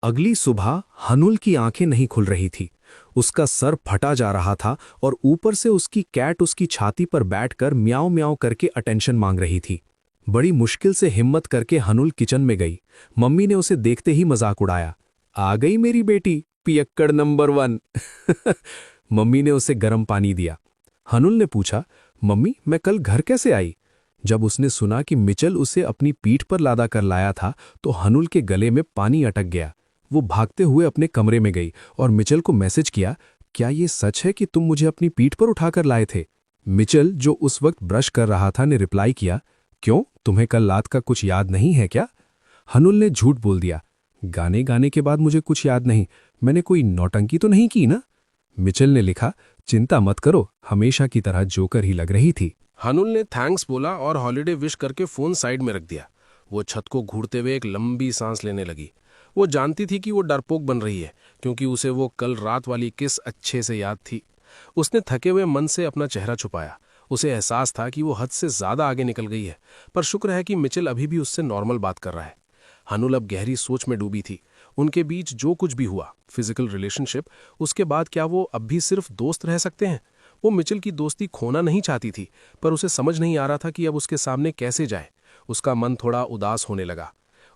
अगली सुबह हनुल की आंखें नहीं खुल रही थी। उसका सर फटा जा रहा था और ऊपर से उसकी कैट उसकी छाती पर बैठकर म्याऊं म्याऊं करके अटेंशन मांग रही थी। बड़ी मुश्किल से हिम्मत करके हनुल किचन में गई। मम्मी ने उसे देखते ही मजाक उड़ाया, आ गई मेरी बेटी, पियक्कड़ नंबर 1। मम्मी ने उसे गर्म पानी दिया। हनुल ने पूछा, मम्मी मैं कल घर कैसे आई? जब उसने सुना कि मिचल उसे अपनी पीठ पर लादा कर लाया था तो हनुल के गले में पानी अटक गया। वो भागते हुए अपने कमरे में गई और मिचल को मैसेज किया, क्या ये सच है कि तुम मुझे अपनी पीठ पर उठाकर लाए थे? मिचल, जो उस वक्त ब्रश कर रहा था, ने रिप्लाई किया, क्यों, तुम्हें कल रात का कुछ याद नहीं है क्या? हनुल ने झूठ बोल दिया, गाने गाने के बाद मुझे कुछ याद नहीं, मैंने कोई नौटंकी तो नहीं की ना? मिचल ने लिखा, चिंता मत करो, हमेशा की तरह जोकर ही लग रही थी। हनुल ने थैंक्स बोला और हॉलिडे विश करके फोन साइड में रख दिया। वो छत को घूरते हुए एक लंबी सांस लेने लगी। वो जानती थी कि वो डरपोक बन रही है, क्योंकि उसे वो कल रात वाली किस अच्छे से याद थी। उसने थके हुए मन से अपना चेहरा छुपाया। उसे एहसास था कि वो हद से ज्यादा आगे निकल गई है, पर शुक्र है कि मिचेल अभी भी उससे नॉर्मल बात कर रहा है। हनुल अब गहरी सोच में डूबी थी। उनके बीच जो कुछ भी हुआ, फिजिकल रिलेशनशिप, उसके बाद क्या वो अब भी सिर्फ दोस्त रह सकते हैं? वो मिचेल की दोस्ती खोना नहीं चाहती थी, पर उसे समझ नहीं आ रहा था कि अब उसके सामने कैसे जाए। उसका मन थोड़ा उदास होने लगा।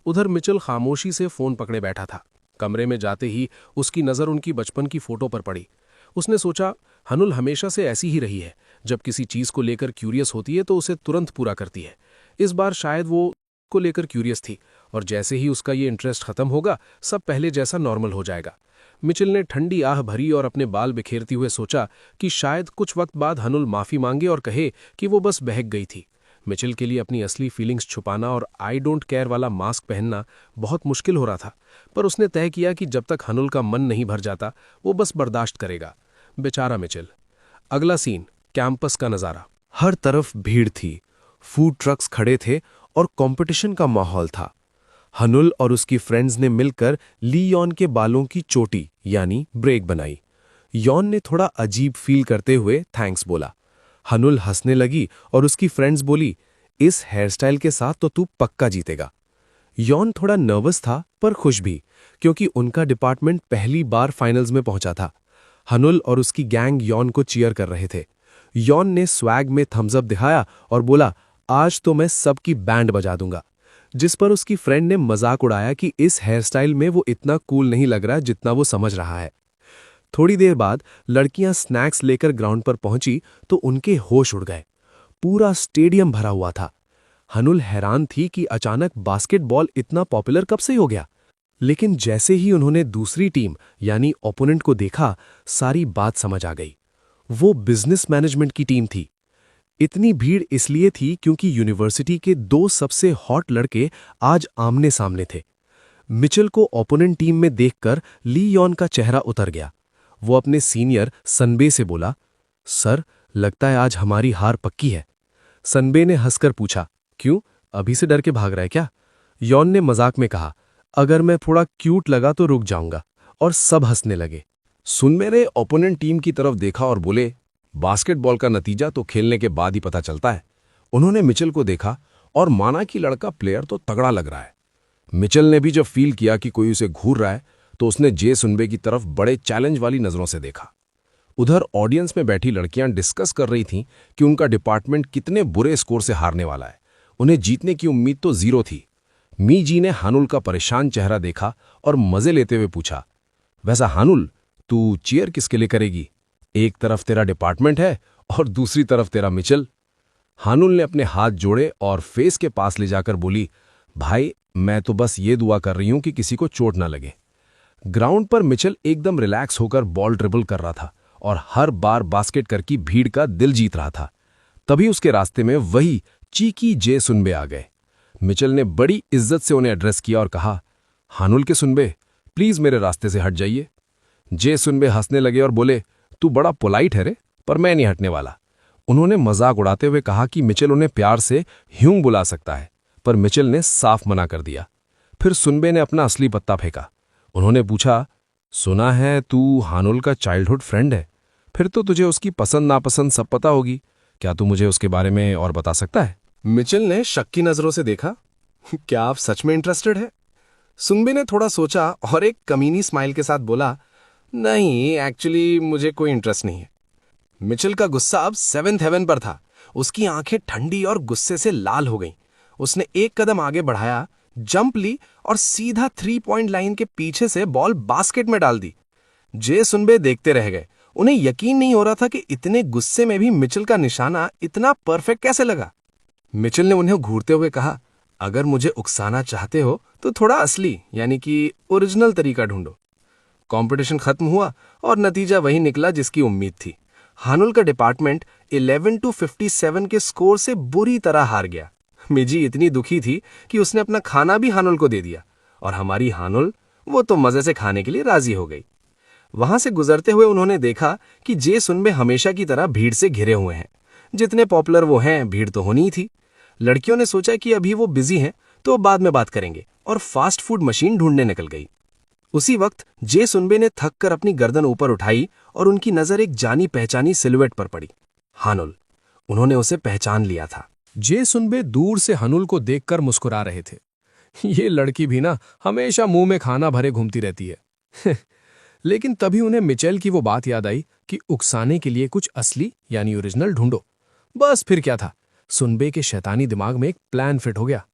उधर मिचेल खामोशी से फोन पकड़े बैठा था। कमरे में जाते ही उसकी नज़र उनकी बचपन की फोटो पर पड़ी। उसने सोचा, हनुल हमेशा से ऐसी ही रही है, जब किसी चीज को लेकर क्यूरियस होती है तो उसे तुरंत पूरा करती है। इस बार शायद वो को लेकर क्यूरियस थी, और जैसे ही उसका ये इंटरेस्ट खत्म होगा, सब पहले जैसा नॉर्मल हो जाएगा। मिचेल ने ठंडी आह भरी और अपने बाल बिखेरती हुए सोचा कि शायद कुछ वक्त बाद हनुल माफी मांगे और कहे कि वो बस बहक गई थी। मिचेल के लिए अपनी असली फीलिंग्स छुपाना और आई डोंट केयर वाला मास्क पहनना बहुत मुश्किल हो रहा था, पर उसने तय किया कि जब तक हनुल का मन नहीं भर जाता वो बस बर्दाश्त करेगा। बेचारा मिचेल। अगला सीन, कैंपस का नजारा। हर तरफ भीड़ थी, फूड ट्रक्स खड़े थे और कंपटीशन का माहौल था। हनुल और उसकी फ्रेंड्स ने मिलकर ली यॉन के बालों की चोटी यानी ब्रेक बनाई। यॉन ने थोड़ा अजीब फील करते हुए थैंक्स बोला। हनुल हंसने लगी और उसकी फ्रेंड्स बोली, इस हेयरस्टाइल के साथ तो तू पक्का जीतेगा। यॉन थोड़ा नर्वस था पर खुश भी, क्योंकि उनका डिपार्टमेंट पहली बार फाइनल्स में पहुंचा था। हनुल और उसकी गैंग यॉन को चीयर कर रहे थे। यॉन ने स्वैग में थम्स अप दिखाया और बोला, आज तो मैं सबकी बैंड बजा दूंगा। जिस पर उसकी फ्रेंड ने मजाक उड़ाया कि इस हेयरस्टाइल में वो इतना कूल नहीं लग रहा जितना वो समझ रहा है। थोड़ी देर बाद लड़कियां स्नैक्स लेकर ग्राउंड पर पहुंची तो उनके होश उड़ गए। पूरा स्टेडियम भरा हुआ था। हनुल हैरान थी कि अचानक बास्केटबॉल इतना पॉपुलर कब से हो गया। लेकिन जैसे ही उन्होंने दूसरी टीम यानी ओपोनेंट को देखा, सारी बात समझ आ गई। वो बिजनेस मैनेजमेंट की टीम थी। इतनी भीड़ इसलिए थी क्योंकि यूनिवर्सिटी के दो सबसे हॉट लड़के आज आमने सामने थे। मिचेल को ओपोनेंट टीम में देखकर ली यॉन का चेहरा उतर गया। वो अपने सीनियर सनबे से बोला, सर, लगता है आज हमारी हार पक्की है। सनबे ने हंसकर पूछा, क्यों, अभी से डर के भाग रहा है क्या? यॉन ने मजाक में कहा, अगर मैं थोड़ा क्यूट लगा तो रुक जाऊंगा। और सब हंसने लगे। सुनबे ने ओपोनेंट टीम की तरफ देखा और बोले, बास्केटबॉल का नतीजा तो खेलने के बाद ही पता चलता है। उन्होंने मिचेल को देखा और माना कि लड़का प्लेयर तो तगड़ा लग रहा है। मिचेल ने भी जब फील किया कि कोई उसे घूर रहा है तो उसने जे सुनबे की तरफ बड़े चैलेंज वाली नजरों से देखा। उधर ऑडियंस में बैठी लड़कियां डिस्कस कर रही थीं कि उनका डिपार्टमेंट कितने बुरे स्कोर से हारने वाला है। उन्हें जीतने की उम्मीद तो जीरो थी। मी जी ने हानुल का परेशान चेहरा देखा और मजे लेते हुए पूछा, वैसा हानुल, तू चीयर किसके लिए करेगी? एक तरफ तेरा डिपार्टमेंट है और दूसरी तरफ तेरा मिचेल। हानुल ने अपने हाथ जोड़े और फेस के पास ले जाकर बोली, भाई, मैं तो बस ये दुआ कर रही हूं कि किसी को चोट ना लगे। ग्राउंड पर मिचेल एकदम रिलैक्स होकर बॉल ड्रिबल कर रहा था और हर बार बास्केट करके भीड़ का दिल जीत रहा था। तभी उसके रास्ते में वही चीकी जे सुनबे आ गए। मिचेल ने बड़ी इज्जत से उन्हें एड्रेस किया और कहा, हानुल के सुनबे, प्लीज मेरे रास्ते से हट जाइए। जे सुनबे हंसने लगे और बोले, तू बड़ा पोलाइट है रे, पर मैं नहीं हटने वाला। उन्होंने मजाक उड़ाते हुए कहा कि मिचेल उन्हें प्यार से ह्यूंग बुला सकता है, पर मिचेल ने साफ मना कर दिया। फिर सुनबे ने अपना असली पत्ता फेंका। उन्होंने पूछा, सुना है तू हानुल का चाइल्डहुड फ्रेंड है, फिर तो तुझे उसकी पसंद नापसंद सब पता होगी, क्या तू मुझे उसके बारे में और बता सकता है? मिचेल ने शक की नजरों से देखा, क्या आप सच में इंटरेस्टेड है? सुंबे ने थोड़ा सोचा और एक कमीनी स्माइल के साथ बोला, नहीं, एक्चुअली मुझे कोई इंटरेस्ट नहीं है। मिचेल का गुस्सा अब 7th हेवन पर था। उसकी आंखें ठंडी और गुस्से से लाल हो गईं। उसने एक कदम आगे बढ़ाया, जंप ली और सीधा 3 पॉइंट लाइन के पीछे से बॉल बास्केट में डाल दी। जे सुनबे देखते रह गए। उन्हें यकीन नहीं हो रहा था कि इतने गुस्से में भी मिचेल का निशाना इतना परफेक्ट कैसे लगा। मिचेल ने उन्हें घूरते हुए कहा, अगर मुझे उकसाना चाहते हो तो थोड़ा असली यानी कि ओरिजिनल तरीका ढूंढो। कंपटीशन खत्म हुआ और नतीजा वही निकला जिसकी उम्मीद थी। हानुल का डिपार्टमेंट 11-57 के स्कोर से बुरी तरह हार गया। मिजी इतनी दुखी थी कि उसने अपना खाना भी हानुल को दे दिया और हमारी हानुल, वो तो मजे से खाने के लिए राजी हो गई। वहां से गुजरते हुए उन्होंने देखा कि जे सुनबे हमेशा की तरह भीड़ से घिरे हुए हैं। जितने पॉपुलर वो हैं, भीड़ तो होनी ही थी। लड़कियों ने सोचा कि अभी वो बिजी हैं तो बाद में बात करेंगे और फास्ट फूड मशीन ढूंढने निकल गई। उसी वक्त जे सुनबे ने थक कर अपनी गर्दन ऊपर उठाई और उनकी नजर एक जानी पहचानी सिलुएट पर पड़ी, हानुल। उन्होंने उसे पहचान लिया था। जे सुनबे दूर से हनुल को देखकर मुस्कुरा रहे थे। ये लड़की भी ना हमेशा मुंह में खाना भरे घूमती रहती है। लेकिन तभी उन्हें मिचेल की वो बात याद आई कि उकसाने के लिए कुछ असली यानी ओरिजिनल ढूंढो। बस फिर क्या था, सुनबे के शैतानी दिमाग में एक प्लान फिट हो गया।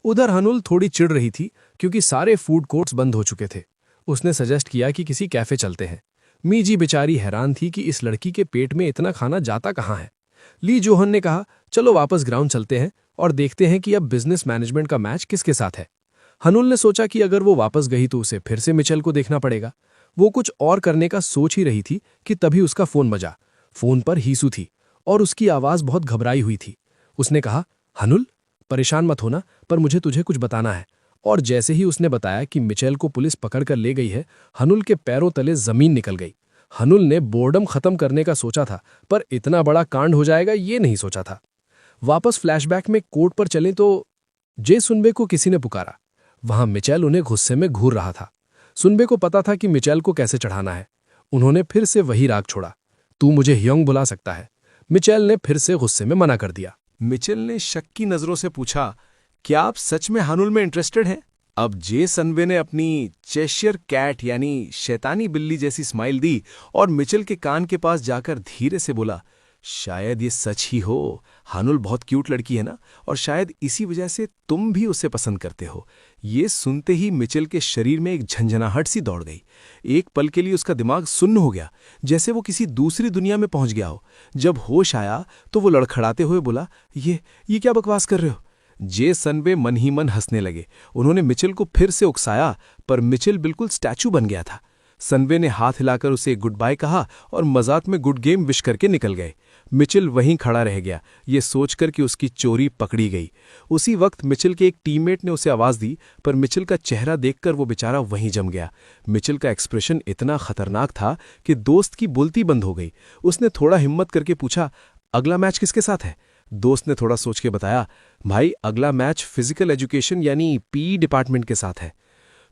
उधर हनुल थोड़ी चिढ़ रही थी क्योंकि सारे फूड कोर्ट्स बंद हो चुके थे। उसने सजेस्ट किया कि किसी कैफे चलते हैं। मीजी बेचारी हैरान थी कि इस लड़की के पेट में इतना खाना जाता कहाँ है। ली जोहन ने कहा, चलो वापस ग्राउंड चलते हैं और देखते हैं कि अब बिजनेस मैनेजमेंट का मैच किसके साथ है। हनुल ने सोचा कि अगर वो वापस गई तो उसे फिर से मिचेल को देखना पड़ेगा। वो कुछ और करने का सोच ही रही थी कि तभी उसका फोन बजा। फोन पर हीसू थी और उसकी आवाज बहुत घबराई हुई थी। उसने कहा, हनुल, परेशान मत होना, पर मुझे तुझे कुछ बताना है। और जैसे ही उसने बताया कि मिचेल को पुलिस पकड़ कर ले गई है, हनुल के पैरों तले जमीन निकल गई। हनुल ने बोर्डम खत्म करने का सोचा था, पर इतना बड़ा कांड हो जाएगा ये नहीं सोचा था। वापस फ्लैशबैक में कोर्ट पर चले तो जे सुनबे को किसी ने पुकारा। वहां मिचेल उन्हें गुस्से में घूर रहा था। सुनबे को पता था कि मिचेल को कैसे चढ़ाना है। उन्होंने फिर से वही राग छोड़ा, तू मुझे ह्योंग बुला सकता है। मिचेल ने फिर से गुस्से में मना कर दिया। मिचेल ने शक की नजरों से पूछा, क्या आप सच में हानुल में इंटरेस्टेड हैं? अब जे सनबे ने अपनी चेशियर कैट यानी शैतानी बिल्ली जैसी स्माइल दी और मिचेल के कान के पास जाकर धीरे से बोला, शायद ये सच ही हो। हानुल बहुत क्यूट लड़की है ना, और शायद इसी वजह से तुम भी उसे पसंद करते हो। ये सुनते ही मिचेल के शरीर में एक झंझनाहट सी दौड़ गई। एक पल के लिए उसका दिमाग सुन्न हो गया, जैसे वो किसी दूसरी दुनिया में पहुंच गया हो। जब होश आया तो वो लड़खड़ाते हुए बोला, ये क्या बकवास कर रहे हो? जे सनबे मन ही मन हंसने लगे। उन्होंने मिचेल को फिर से उकसाया, पर मिचेल बिल्कुल स्टैचू बन गया था। सनबे ने हाथ हिलाकर उसे गुड बाय कहा और मजाक में गुड गेम विश करके निकल गए। मिचेल वहीं खड़ा रह गया, ये सोचकर कि उसकी चोरी पकड़ी गई। उसी वक्त मिचेल के एक टीममेट ने उसे आवाज दी, पर मिचेल का चेहरा देखकर वो बेचारा वहीं जम गया। मिचेल का एक्सप्रेशन इतना खतरनाक था कि दोस्त की बोलती बंद हो गई। उसने थोड़ा हिम्मत करके पूछा, अगला मैच किसके साथ है? दोस्त ने थोड़ा सोच के बताया, भाई अगला मैच फिजिकल एजुकेशन यानी पीई डिपार्टमेंट के साथ है।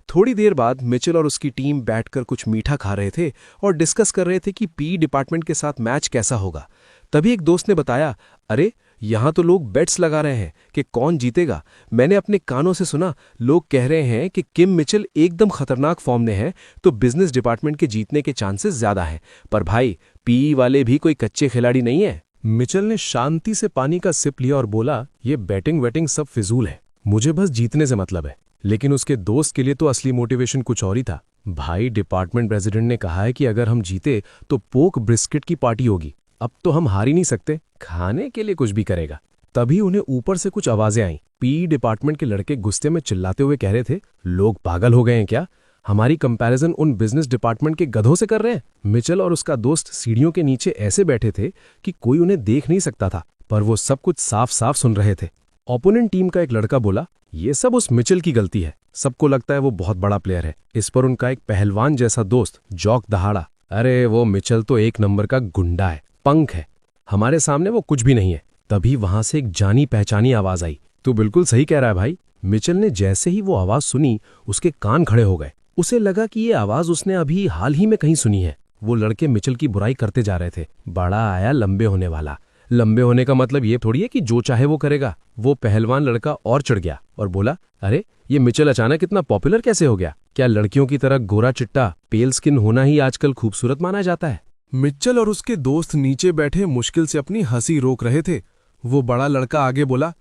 थोड़ी देर बाद मिचेल और उसकी टीम बैठकर कुछ मीठा खा रहे थे और डिस्कस कर रहे थे कि पीई डिपार्टमेंट के साथ मैच कैसा होगा। तभी एक दोस्त ने बताया, अरे यहां तो लोग बेट्स लगा रहे हैं कि कौन जीतेगा। मैंने अपने कानों से सुना, लोग कह रहे हैं कि किम मिचेल एकदम खतरनाक फॉर्म में है, तो बिजनेस डिपार्टमेंट के जीतने के चांसेस ज्यादा हैं। पर भाई पीई वाले भी कोई कच्चे खिलाड़ी नहीं है। मिचेल ने शांति से पानी का सिप लिया और बोला, ये बैटिंग वेटिंग सब फिजूल है, मुझे बस जीतने से मतलब है। लेकिन उसके दोस्त के लिए तो असली मोटिवेशन कुछ और ही था। भाई डिपार्टमेंट प्रेसिडेंट ने कहा है कि अगर हम जीते तो पोक ब्रिस्किट की पार्टी होगी। अब तो हम हार ही नहीं सकते, खाने के लिए कुछ भी करेगा। तभी उन्हें ऊपर से कुछ आवाजें आईं। पीई डिपार्टमेंट के लड़के गुस्से में चिल्लाते हुए कह रहे थे, लोग पागल हो गए हैं क्या? हमारी कंपैरिजन उन बिजनेस डिपार्टमेंट के गधों से कर रहे हैं। मिचेल और उसका दोस्त सीढ़ियों के नीचे ऐसे बैठे थे कि कोई उन्हें देख नहीं सकता था, पर वो सब कुछ साफ साफ सुन रहे थे। ओपोनेंट टीम का एक लड़का बोला, ये सब उस मिचेल की गलती है, सबको लगता है वो बहुत बड़ा प्लेयर है। इस पर उनका एक पहलवान जैसा दोस्त जॉक दहाड़ा, अरे वो मिचेल तो एक नंबर का गुंडा है, पंख है, हमारे सामने वो कुछ भी नहीं है। तभी वहां से एक जानी पहचानी आवाज आई, तू बिल्कुल सही कह रहा है भाई। मिचेल ने जैसे ही वो आवाज सुनी उसके कान खड़े हो गए। उसे लगा कि ये आवाज उसने अभी हाल ही में कहीं सुनी है। वो लड़के मिचेल की बुराई करते जा रहे थे, बड़ा आया लंबे होने वाला, लंबे होने का मतलब ये थोड़ी है कि जो चाहे वो करेगा। वो पहलवान लड़का और चढ़ गया और बोला, अरे ये मिचेल अचानक इतना पॉपुलर कैसे हो गया? क्या लड़कियों की तरह गोरा चिट्टा पेल स्किन होना ही आजकल खूबसूरत माना जाता है? मिचेल और उसके दोस्त नीचे बैठे मुश्किल से अपनी हंसी रोक रहे थे। वो बड़ा लड़का आगे बोला,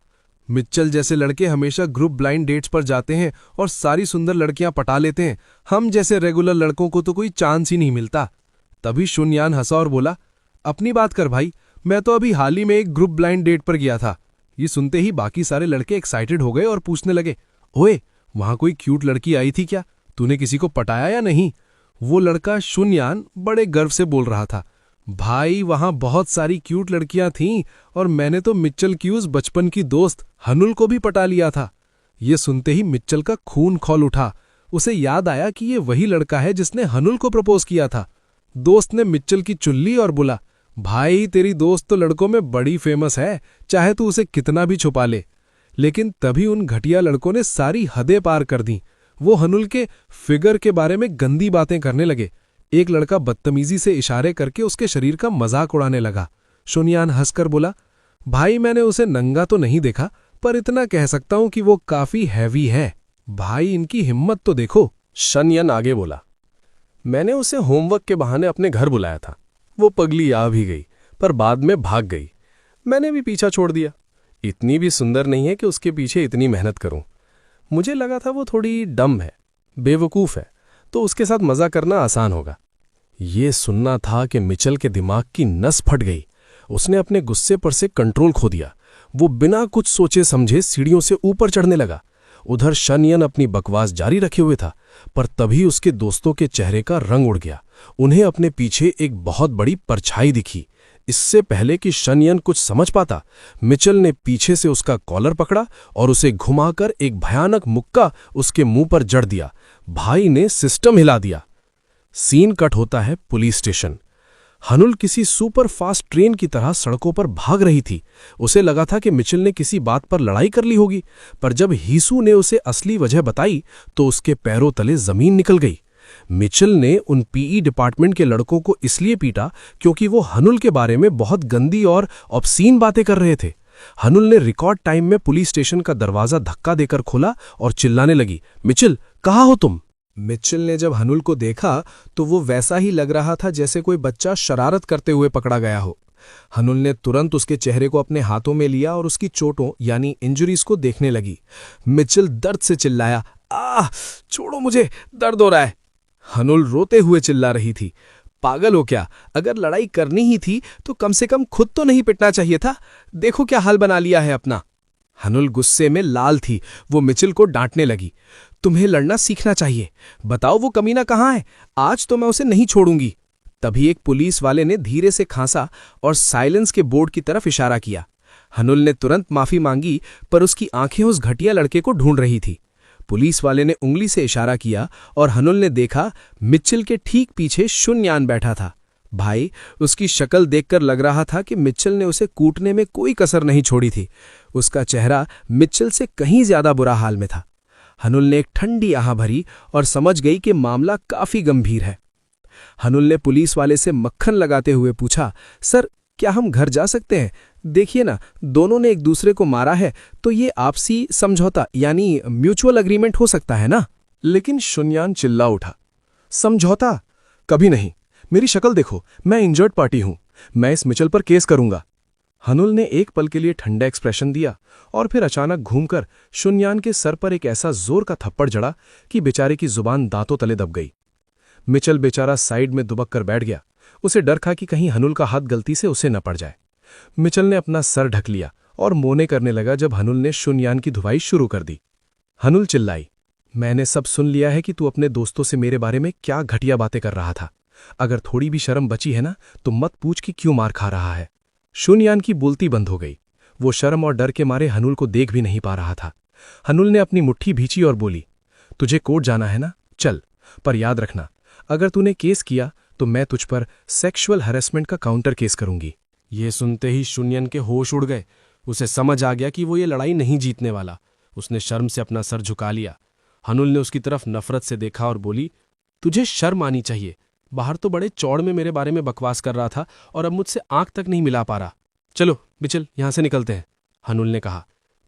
मिचेल जैसे लड़के हमेशा ग्रुप ब्लाइंड डेट्स पर जाते हैं और सारी सुंदर लड़कियां पटा लेते हैं। हम जैसे रेगुलर लड़कों को तो कोई चांस ही नहीं मिलता। तभी शुनयान हंसा और बोला, अपनी बात कर भाई, मैं तो अभी हाल ही में एक ग्रुप ब्लाइंड डेट पर गया था। ये सुनते ही बाकी सारे लड़के एक्साइटेड हो गए और पूछने लगे, ओए वहां कोई क्यूट लड़की आई थी क्या? तूने किसी को पटाया या नहीं? वो लड़का शुनयान बड़े गर्व से बोल रहा था, भाई वहां बहुत सारी क्यूट लड़कियां थीं और मैंने तो मिचेल की उस बचपन की दोस्त हनुल को भी पटा लिया था। ये सुनते ही मिचेल का खून खौल उठा। उसे याद आया कि ये वही लड़का है जिसने हनुल को प्रपोज किया था। दोस्त ने मिचेल की चुल्ली और बोला, भाई तेरी दोस्त तो लड़कों में बड़ी फेमस है, चाहे तू उसे कितना भी छुपा ले। लेकिन तभी उन घटिया लड़कों ने सारी हदें पार कर दी। वो हनुल के फिगर के बारे में गंदी बातें करने लगे। एक लड़का बदतमीजी से इशारे करके उसके शरीर का मजाक उड़ाने लगा। शुनयान हंसकर बोला, भाई मैंने उसे नंगा तो नहीं देखा, पर इतना कह सकता हूं कि वो काफी हैवी है। भाई इनकी हिम्मत तो देखो। शनयन आगे बोला, मैंने उसे होमवर्क के बहाने अपने घर बुलाया था। वो पगली आ भी गई, पर बाद में भाग गई। मैंने भी पीछा छोड़ दिया। इतनी भी सुंदर नहीं है कि उसके पीछे इतनी मेहनत करूं। मुझे लगा था वो थोड़ी डम है, बेवकूफ है, तो उसके साथ मजा करना आसान होगा। ये सुनना था कि मिचेल के दिमाग की नस फट गई। उसने अपने गुस्से पर से कंट्रोल खो दिया। वो बिना कुछ सोचे समझे सीढ़ियों से ऊपर चढ़ने लगा। उधर शनयन अपनी बकवास जारी रखे हुए था, पर तभी उसके दोस्तों के चेहरे का रंग उड़ गया। उन्हें अपने पीछे एक बहुत बड़ी परछाई दिखी। इससे पहले कि शनयन कुछ समझ पाता, मिचेल ने पीछे से उसका कॉलर पकड़ा और उसे घुमाकर एक भयानक मुक्का उसके मुंह पर जड़ दिया। भाई ने सिस्टम हिला दिया। सीन कट होता है पुलिस स्टेशन। हनुल किसी सुपर फास्ट ट्रेन की तरह सड़कों पर भाग रही थी। उसे लगा था कि मिचेल ने किसी बात पर लड़ाई कर ली होगी, पर जब हीसू ने उसे असली वजह बताई तो उसके पैरों तले जमीन निकल गई। मिचेल ने उन पीई डिपार्टमेंट के लड़कों को इसलिए पीटा क्योंकि वो हनुल के बारे में बहुत गंदी और ऑब्सीन बातें कर रहे थे। हनुल ने रिकॉर्ड टाइम में पुलिस स्टेशन का दरवाजा धक्का देकर खोला और चिल्लाने लगी, मिचेल कहाँ हो तुम? मिचेल ने जब हनुल को देखा तो वो वैसा ही लग रहा था जैसे कोई बच्चा शरारत करते हुए पकड़ा गया हो। हनुल ने तुरंत उसके चेहरे को अपने हाथों में लिया और उसकी चोटों यानी इंजरीज को देखने लगी। मिचेल दर्द से चिल्लाया, छोड़ो मुझे, दर्द हो रहा है। हनुल रोते हुए चिल्ला रही थी, पागल हो क्या? अगर लड़ाई करनी ही थी तो कम से कम खुद तो नहीं पिटना चाहिए था। देखो क्या हाल बना लिया है अपना। हनुल गुस्से में लाल थी। वो मिचेल को डांटने लगी, तुम्हें लड़ना सीखना चाहिए। बताओ वो कमीना कहाँ है? आज तो मैं उसे नहीं छोड़ूंगी। तभी एक पुलिस वाले ने धीरे से खांसा और साइलेंस के बोर्ड की तरफ इशारा किया। हनुल ने तुरंत माफी मांगी, पर उसकी आंखें उस घटिया लड़के को ढूंढ रही थी। पुलिस वाले ने उंगली से इशारा किया और हनुल ने देखा मिचेल के ठीक पीछे शुनयान बैठा था। भाई उसकी शक्ल देखकर लग रहा था कि मिचेल ने उसे कूटने में कोई कसर नहीं छोड़ी थी। उसका चेहरा मिचेल से कहीं ज्यादा बुरा हाल में था। हनुल ने एक ठंडी आह भरी और समझ गई कि मामला काफी गंभीर है। हनुल ने पुलिस वाले से मक्खन लगाते हुए पूछा, सर क्या हम घर जा सकते हैं? देखिए ना, दोनों ने एक दूसरे को मारा है, तो ये आपसी समझौता यानी म्यूचुअल अग्रीमेंट हो सकता है ना? लेकिन शुनयान चिल्ला उठा, समझौता कभी नहीं। मेरी शक्ल देखो, मैं इंजर्ड पार्टी हूं। मैं इस मिचेल पर केस करूंगा। हनुल ने एक पल के लिए ठंडा एक्सप्रेशन दिया और फिर अचानक घूमकर शुनयान के सर पर एक ऐसा जोर का थप्पड़ जड़ा कि बेचारे की जुबान दांतों तले दब गई। मिचेल बेचारा साइड में दुबक कर बैठ गया। उसे डर था कि कहीं हनुल का हाथ गलती से उसे न पड़ जाए। मिचेल ने अपना सर ढक लिया और मोने करने लगा जब हनुल ने शुनयान की धुवाई शुरू कर दी। हनुल चिल्लाई, मैंने सब सुन लिया है कि तू अपने दोस्तों से मेरे बारे में क्या घटिया बातें कर रहा था। अगर थोड़ी भी शर्म बची है ना तो मत पूछ कि क्यों मार खा रहा है। शुनयान की बोलती बंद हो गई। वो शर्म और डर के मारे हनुल को देख भी नहीं पा रहा था। हनुल ने अपनी मुट्ठी भींची और बोली, तुझे कोर्ट जाना है ना, चल, पर याद रखना अगर तूने केस किया तो मैं तुझ पर सेक्सुअल हैरेसमेंट का काउंटर केस करूंगी। ये सुनते ही शुनयन के होश उड़ गए। उसे समझ आ गया कि वो ये लड़ाई नहीं जीतने वाला। उसने शर्म से अपना सर झुका लिया। हनुल ने उसकी तरफ नफरत से देखा और बोली, तुझे शर्म आनी चाहिए। बाहर तो बड़े चौड़ में मेरे बारे में बकवास कर रहा था और अब मुझसे आंख तक नहीं मिला पा रहा। चलो मिचेल, यहां से निकलते हैं, हनुल ने कहा।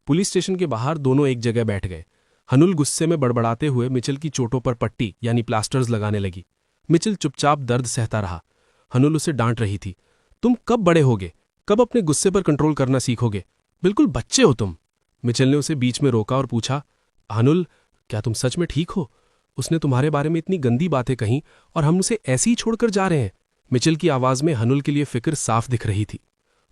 पुलिस स्टेशन के बाहर दोनों एक जगह बैठ गए। हनुल गुस्से में बड़बड़ाते हुए मिचेल की चोटों पर पट्टी यानी प्लास्टर्स लगाने लगी। मिचेल चुपचाप दर्द सहता रहा। हनुल उसे डांट रही थी। तुम कब बड़े होगे, कब अपने गुस्से पर कंट्रोल करना सीखोगे? बिल्कुल बच्चे हो तुम। मिचेल ने उसे बीच में रोका और पूछा, हनुल, क्या तुम सच में ठीक हो? उसने तुम्हारे बारे में इतनी गंदी बातें कहीं और हम उसे ऐसे ही छोड़कर जा रहे हैं। मिचेल की आवाज में हनुल के लिए फिक्र साफ दिख रही थी।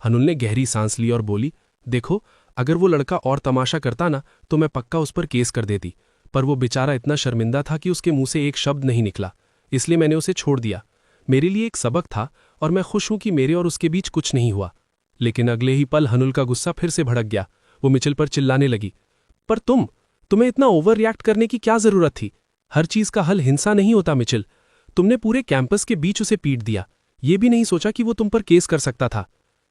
हनुल ने गहरी सांस ली और बोली, देखो, अगर वो लड़का और तमाशा करता ना तो मैं पक्का उस पर केस कर देती, पर वो बेचारा इतना शर्मिंदा था कि उसके मुंह से एक शब्द नहीं निकला, इसलिए मैंने उसे छोड़ दिया। मेरे लिए एक सबक था और मैं खुश हूं कि मेरे और उसके बीच कुछ नहीं हुआ। लेकिन अगले ही पल हनुल का गुस्सा फिर से भड़क गया। वो मिचेल पर चिल्लाने लगी, पर तुम्हें इतना ओवर रिएक्ट करने की क्या जरूरत थी? हर चीज का हल हिंसा नहीं होता मिचेल। तुमने पूरे कैंपस के बीच उसे पीट दिया, ये भी नहीं सोचा कि वो तुम पर केस कर सकता था।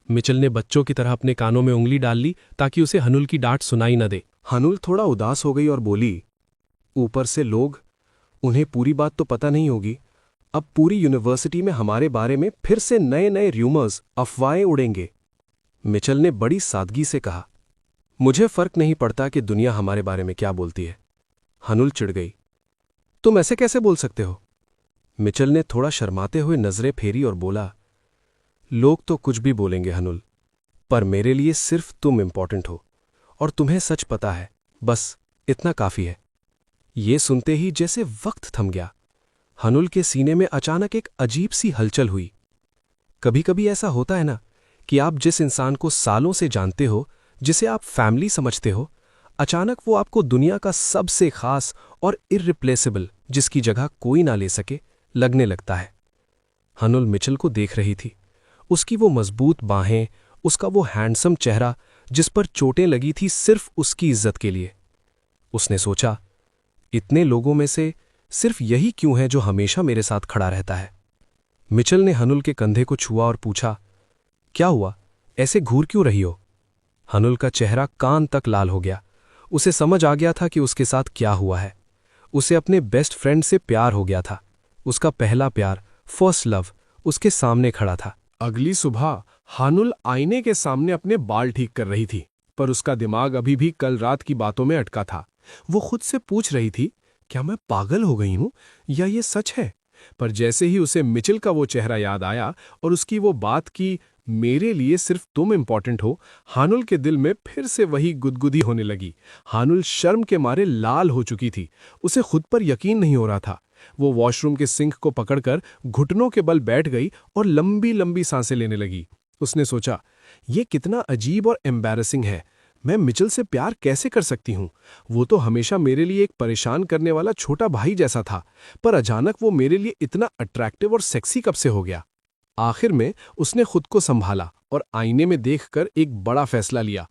मिचेल ने बच्चों की तरह अपने कानों में उंगली डाल ली ताकि उसे हनुल की डांट सुनाई न दे। हनुल थोड़ा उदास हो गई और बोली, ऊपर से लोग, उन्हें पूरी बात तो पता नहीं होगी। अब पूरी यूनिवर्सिटी में हमारे बारे में फिर से नए नए र्यूमर्स, अफवाहें उड़ेंगे। मिचेल ने बड़ी सादगी से कहा, मुझे फर्क नहीं पड़ता कि दुनिया हमारे बारे में क्या बोलती है। हनुल चिढ़ गई, तुम ऐसे कैसे बोल सकते हो? मिचेल ने थोड़ा शर्माते हुए नजरें फेरी और बोला, लोग तो कुछ भी बोलेंगे हनुल, पर मेरे लिए सिर्फ तुम इंपॉर्टेंट हो और तुम्हें सच पता है, बस इतना काफी है। ये सुनते ही जैसे वक्त थम गया। हनुल के सीने में अचानक एक अजीब सी हलचल हुई। कभी कभी ऐसा होता है ना कि आप जिस इंसान को सालों से जानते हो, जिसे आप फैमिली समझते हो, अचानक वो आपको दुनिया का सबसे खास और इररिप्लेसेबल, जिसकी जगह कोई ना ले सके, लगने लगता है। हनुल मिचेल को देख रही थी। उसकी वो मजबूत बाहें, उसका वो हैंडसम चेहरा जिस पर चोटें लगी थी सिर्फ उसकी इज्जत के लिए। उसने सोचा, इतने लोगों में से सिर्फ यही क्यों है जो हमेशा मेरे साथ खड़ा रहता है? मिचेल ने हनुल के कंधे को छुआ और पूछा, क्या हुआ, ऐसे घूर क्यों रही हो? हनुल का चेहरा कान तक लाल हो गया। उसे समझ आ गया था कि उसके साथ क्या हुआ है। उसे अपने बेस्ट फ्रेंड से प्यार हो गया था। उसका पहला प्यार, फर्स्ट लव, उसके सामने खड़ा था। अगली सुबह हानुल आईने के सामने अपने बाल ठीक कर रही थी, पर उसका दिमाग अभी भी कल रात की बातों में अटका था। वो खुद से पूछ रही थी, क्या मैं पागल हो गई हूं या ये सच है? पर जैसे ही उसे मिचेल का वो चेहरा याद आया और उसकी वो बात की, मेरे लिए सिर्फ तुम इंपॉर्टेंट हो, हानुल के दिल में फिर से वही गुदगुदी होने लगी। हानुल शर्म के मारे लाल हो चुकी थी। उसे खुद पर यकीन नहीं हो रहा था। वो वॉशरूम के सिंक को पकड़कर घुटनों के बल बैठ गई और लंबी लंबी सांसें लेने लगी। उसने सोचा, ये कितना अजीब और एम्बैरेसिंग है। मैं मिचेल से प्यार कैसे कर सकती हूँ? वो तो हमेशा मेरे लिए एक परेशान करने वाला छोटा भाई जैसा था, पर अचानक वो मेरे लिए इतना अट्रैक्टिव और सेक्सी कब से हो गया? आखिर में उसने खुद को संभाला और आईने में देखकर एक बड़ा फैसला लिया।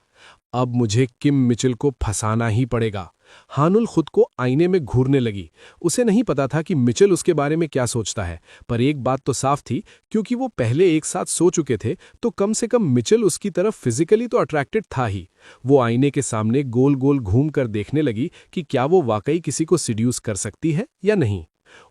अब मुझे किम मिचेल को फंसाना ही पड़ेगा। हानुल खुद को आईने में घूरने लगी। उसे नहीं पता था कि मिचेल उसके बारे में क्या सोचता है, पर एक बात तो साफ थी, क्योंकि वो पहले एक साथ सो चुके थे, तो कम से कम मिचेल उसकी तरफ फिजिकली तो अट्रैक्टेड था ही। वो आईने के सामने गोल गोल घूम कर देखने लगी कि क्या वो वाकई किसी को सिड्यूस कर सकती है या नहीं।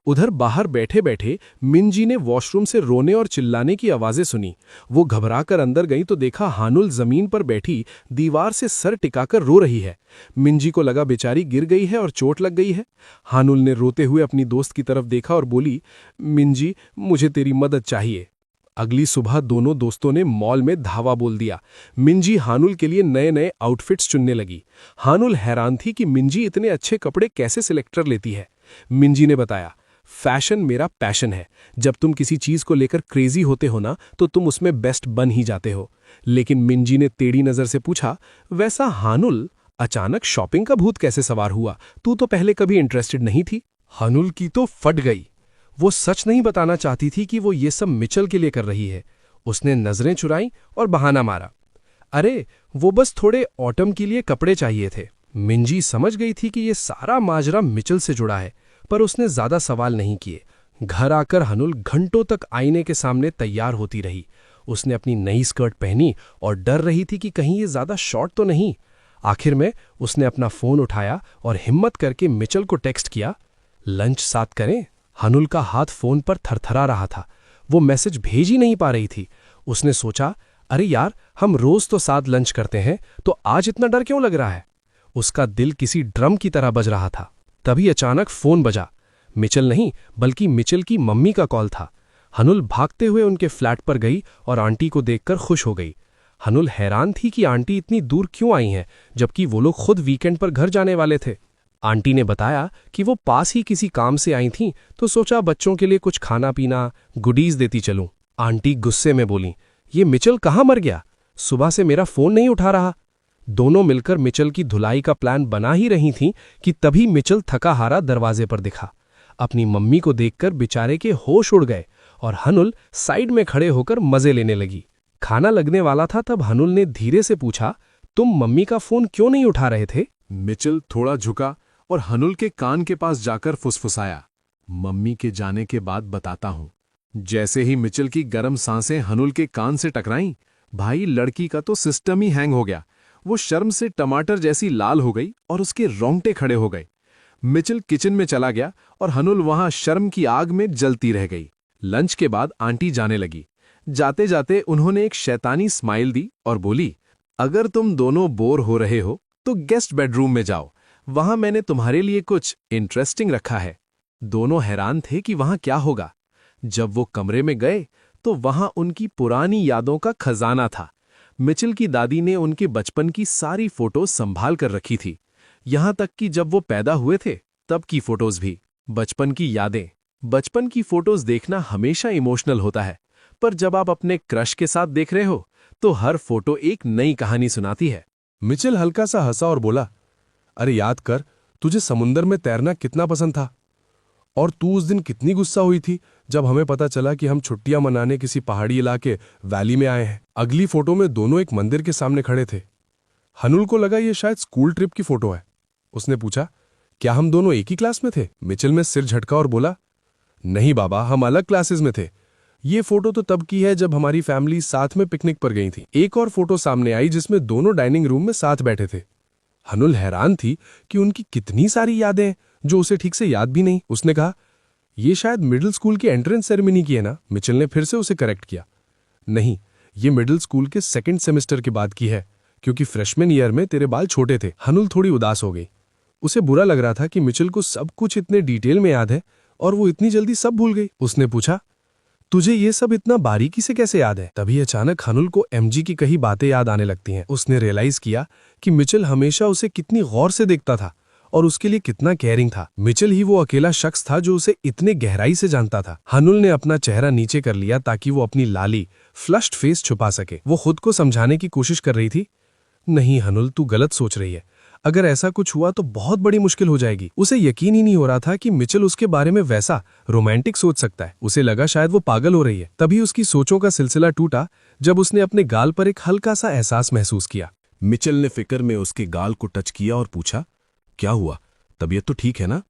उधर बाहर बैठे बैठे मिंजी ने वॉशरूम से रोने और चिल्लाने की आवाजें सुनी। वो घबराकर अंदर गई तो देखा हानुल जमीन पर बैठी दीवार से सर टिकाकर रो रही है। मिंजी को लगा बेचारी गिर गई है और चोट लग गई है। हानुल ने रोते हुए अपनी दोस्त की तरफ देखा और बोली, मिंजी, मुझे तेरी मदद चाहिए। अगली सुबह दोनों दोस्तों ने मॉल में धावा बोल दिया। मिंजी हानुल के लिए नए नए आउटफिट्स चुनने लगी। हानुल हैरान थी कि मिंजी इतने अच्छे कपड़े कैसे सिलेक्ट कर लेती है। मिंजी ने बताया, फैशन मेरा पैशन है। जब तुम किसी चीज को लेकर क्रेजी होते हो ना, तो तुम उसमें बेस्ट बन ही जाते हो। लेकिन मिंजी ने टेढ़ी नजर से पूछा, वैसा हानुल, अचानक शॉपिंग का भूत कैसे सवार हुआ? तू तो पहले कभी इंटरेस्टेड नहीं थी। हानुल की तो फट गई। वो सच नहीं बताना चाहती थी कि वो ये सब मिचेल के लिए कर रही है। उसने नजरें चुराई और बहाना मारा, अरे वो बस थोड़े ऑटम के लिए कपड़े चाहिए थे। मिंजी समझ गई थी कि ये सारा माजरा मिचेल से जुड़ा है, पर उसने ज्यादा सवाल नहीं किए। घर आकर हनुल घंटों तक आईने के सामने तैयार होती रही। उसने अपनी नई स्कर्ट पहनी और डर रही थी कि कहीं ये ज्यादा शॉर्ट तो नहीं। आखिर में उसने अपना फोन उठाया और हिम्मत करके मिचेल को टेक्स्ट किया, लंच साथ करें? हनुल का हाथ फोन पर थरथरा रहा था। वो मैसेज भेज ही नहीं पा रही थी। उसने सोचा, अरे यार, हम रोज तो साथ लंच करते हैं, तो आज इतना डर क्यों लग रहा है? उसका दिल किसी ड्रम की तरह बज रहा था। तभी अचानक फोन बजा। मिचेल नहीं, बल्कि मिचेल की मम्मी का कॉल था। हनुल भागते हुए उनके फ्लैट पर गई और आंटी को देखकर खुश हो गई। हनुल हैरान थी कि आंटी इतनी दूर क्यों आई हैं, जबकि वो लोग खुद वीकेंड पर घर जाने वाले थे। आंटी ने बताया कि वो पास ही किसी काम से आई थीं, तो सोचा बच्चों के लिए कुछ खाना पीना, गुडीज देती चलूं। आंटी गुस्से में बोली, ये मिचेल कहाँ मर गया? सुबह से मेरा फोन नहीं उठा रहा। दोनों मिलकर मिचेल की धुलाई का प्लान बना ही रही थीं कि तभी मिचेल थका हारा दरवाजे पर दिखा। अपनी मम्मी को देखकर बेचारे के होश उड़ गए और हनुल साइड में खड़े होकर मजे लेने लगी। खाना लगने वाला था तब हनुल ने धीरे से पूछा, तुम मम्मी का फोन क्यों नहीं उठा रहे थे? मिचेल थोड़ा झुका और हनुल के कान के पास जाकर फुसफुसाया, मम्मी के जाने के बाद बताता हूं। जैसे ही मिचेल की गर्म सांसें हनुल के कान से टकराईं, भाई लड़की का तो सिस्टम ही हैंग हो गया। वो शर्म से टमाटर जैसी लाल हो गई और उसके रोंगटे खड़े हो गए। मिचेल किचन में चला गया और हनुल वहां शर्म की आग में जलती रह गई। लंच के बाद आंटी जाने लगी। जाते जाते उन्होंने एक शैतानी स्माइल दी और बोली, अगर तुम दोनों बोर हो रहे हो तो गेस्ट बेडरूम में जाओ, वहां मैंने तुम्हारे लिए कुछ इंटरेस्टिंग रखा है। दोनों हैरान थे कि वहां क्या होगा। जब वो कमरे में गए तो वहां उनकी पुरानी यादों का खजाना था। मिचेल की दादी ने उनके बचपन की सारी फोटोज संभाल कर रखी थी, यहां तक कि जब वो पैदा हुए थे तब की फोटोज भी। बचपन की यादें। बचपन की फोटोज देखना हमेशा इमोशनल होता है, पर जब आप अपने क्रश के साथ देख रहे हो तो हर फोटो एक नई कहानी सुनाती है। मिचेल हल्का सा हंसा और बोला, अरे याद कर, तुझे समुंदर में तैरना कितना पसंद था, और तू उस दिन कितनी गुस्सा हुई थी जब हमें पता चला कि हम छुट्टियां मनाने किसी पहाड़ी इलाके वैली में आए हैं। अगली फोटो में दोनों एक मंदिर के सामने खड़े थे। हनुल को लगा ये शायद स्कूल ट्रिप की फोटो है। उसने पूछा, क्या हम दोनों एक ही क्लास में थे? मिचेल में सिर झटका और बोला, नहीं बाबा, हम अलग क्लासेस में थे। ये फोटो तो तब की है जब हमारी फैमिली साथ में पिकनिक पर गई थी। एक और फोटो सामने आई जिसमें दोनों डाइनिंग रूम में साथ बैठे थे। हनुल हैरान थी कि उनकी कितनी सारी यादें जो उसे ठीक से याद भी नहीं। उसने कहा, ये शायद मिडिल स्कूल की एंट्रेंस सेरेमनी की है ना? मिचेल ने फिर से उसे करेक्ट किया, नहीं, ये मिडिल स्कूल के सेकंड सेमेस्टर के बाद की है, क्योंकि फ्रेशमैन ईयर में तेरे बाल छोटे थे। हनुल थोड़ी उदास हो गई। उसे बुरा लग रहा था कि मिचेल को सब कुछ इतने डिटेल में याद है और वो इतनी जल्दी सब भूल गई। उसने पूछा, तुझे ये सब इतना बारीकी से कैसे याद है? तभी अचानक हनुल को एमजी की कई बातें याद आने लगती हैं। उसने रियलाइज किया कि मिचेल हमेशा उसे कितनी गौर से देखता था और उसके लिए कितना केयरिंग था। मिचेल ही वो अकेला शख्स था जो उसे इतने गहराई से जानता था। हनुल ने अपना चेहरा नीचे कर लिया ताकि वो अपनी लाली फ्लश्ड फेस छुपा सके। वो खुद को समझाने की कोशिश कर रही थी, नहीं हनुल, तू गलत सोच रही है। अगर ऐसा कुछ हुआ तो बहुत बड़ी मुश्किल हो जाएगी। उसे यकीन ही नहीं हो रहा था कि मिचेल उसके बारे में वैसा रोमांटिक सोच सकता है। उसे लगा शायद वो पागल हो रही है। तभी उसकी सोचों का सिलसिला टूटा जब उसने अपने गाल पर एक हल्का सा एहसास महसूस किया। मिचेल ने फिक्र में उसके गाल को टच किया और पूछा, क्या हुआ? तबीयत तो ठीक है ना?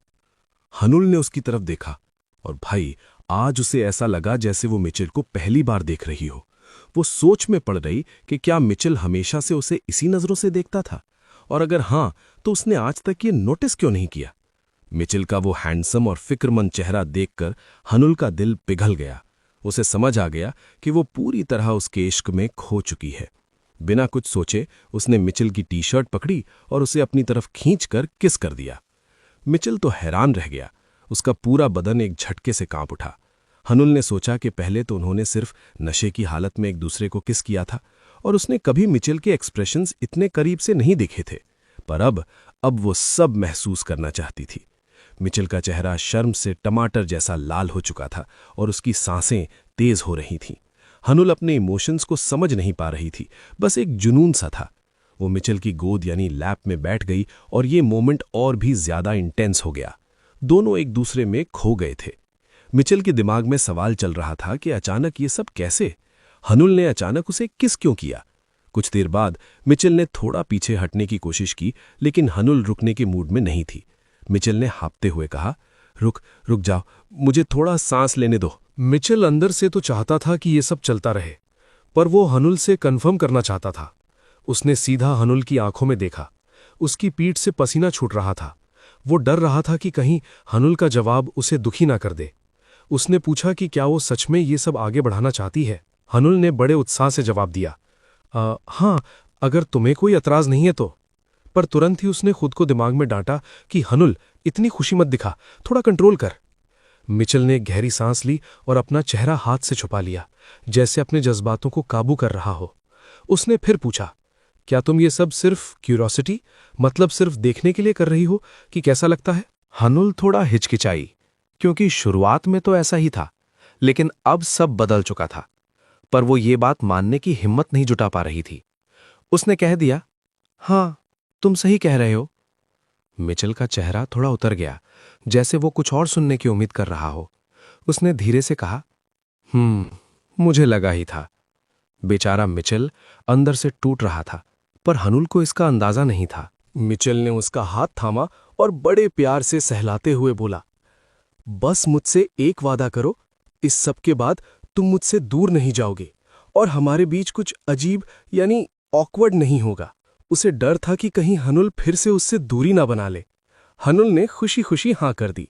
हनुल ने उसकी तरफ देखा और भाई आज उसे ऐसा लगा जैसे वो मिचेल को पहली बार देख रही हो। वो सोच में पड़ रही कि क्या मिचेल हमेशा से उसे इसी नजरों से देखता था, और अगर हां तो उसने आज तक ये नोटिस क्यों नहीं किया। मिचेल का वो हैंडसम और फिक्रमंद चेहरा देखकर हनुल का दिल पिघल गया। उसे समझ आ गया कि वो पूरी तरह उसके इश्क में खो चुकी है। बिना कुछ सोचे उसने मिचेल की टी शर्ट पकड़ी और उसे अपनी तरफ खींचकर किस कर दिया। मिचेल तो हैरान रह गया। उसका पूरा बदन एक झटके से कांप उठा। हनुल ने सोचा कि पहले तो उन्होंने सिर्फ नशे की हालत में एक दूसरे को किस किया था और उसने कभी मिचेल के एक्सप्रेशंस इतने करीब से नहीं देखे थे, पर अब वो सब महसूस करना चाहती थी। मिचेल का चेहरा शर्म से टमाटर जैसा लाल हो चुका था और उसकी सांसें तेज हो रही थीं। हनुल अपने इमोशंस को समझ नहीं पा रही थी, बस एक जुनून सा था। वो मिचेल की गोद यानी लैप में बैठ गई और ये मोमेंट और भी ज्यादा इंटेंस हो गया। दोनों एक दूसरे में खो गए थे। मिचेल के दिमाग में सवाल चल रहा था कि अचानक ये सब कैसे? हनुल ने अचानक उसे किस क्यों किया? कुछ देर बाद मिचेल ने थोड़ा पीछे हटने की कोशिश की, लेकिन हनुल रुकने के मूड में नहीं थी। मिचेल ने हाँफते हुए कहा, रुक जाओ, मुझे थोड़ा सांस लेने दो। मिचेल अंदर से तो चाहता था कि ये सब चलता रहे, पर वो हनुल से कन्फर्म करना चाहता था। उसने सीधा हनुल की आंखों में देखा। उसकी पीठ से पसीना छूट रहा था। वो डर रहा था कि कहीं हनुल का जवाब उसे दुखी ना कर दे। उसने पूछा कि क्या वो सच में ये सब आगे बढ़ाना चाहती है। हनुल ने बड़े उत्साह से जवाब दिया, हाँ, अगर तुम्हें कोई एतराज नहीं है तो। पर तुरंत ही उसने खुद को दिमाग में डांटा कि हनुल, इतनी खुशी मत दिखा, थोड़ा कंट्रोल कर। मिचेल ने गहरी सांस ली और अपना चेहरा हाथ से छुपा लिया, जैसे अपने जज्बातों को काबू कर रहा हो। उसने फिर पूछा, क्या तुम ये सब सिर्फ क्यूरोसिटी, मतलब सिर्फ देखने के लिए कर रही हो कि कैसा लगता है? हनुल थोड़ा हिचकिचाई, क्योंकि शुरुआत में तो ऐसा ही था, लेकिन अब सब बदल चुका था। पर वो ये बात मानने की हिम्मत नहीं जुटा पा रही थी। उसने कह दिया, हाँ, तुम सही कह रहे हो। मिचेल का चेहरा थोड़ा उतर गया, जैसे वो कुछ और सुनने की उम्मीद कर रहा हो। उसने धीरे से कहा, मुझे लगा ही था। बेचारा मिचेल अंदर से टूट रहा था, पर हनुल को इसका अंदाजा नहीं था। मिचेल ने उसका हाथ थामा और बड़े प्यार से सहलाते हुए बोला, बस मुझसे एक वादा करो, इस सब के बाद तुम मुझसे दूर नहीं जाओगे और हमारे बीच कुछ अजीब यानी ऑकवर्ड नहीं होगा। उसे डर था कि कहीं हनुल फिर से उससे दूरी ना बना ले। हनुल ने खुशी खुशी हां कर दी।